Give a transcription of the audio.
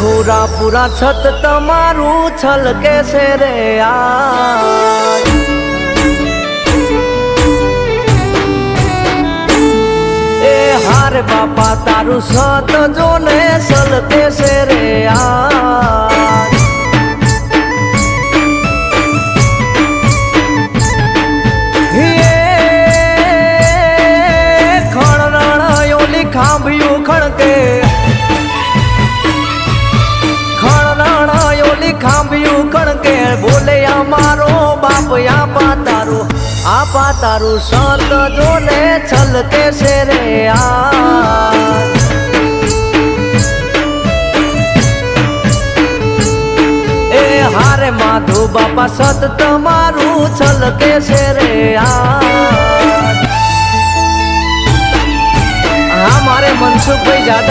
પૂરા પૂરા છત તમારું છલકે છે રે આ એ હારે બાપા તારું સત જોને છલકે છે રે આ ખાંભ્યું ખણકે ખણનાળાયોલી ખાંભ્યું ખણકે બોલે અમારો બાપ આપા તારું સંત જોને છલકે છે રે આ એ હારે માધુ બાપા સત તમારું છલકે છે રે આ મારે મનસુખભાઈ જાદવ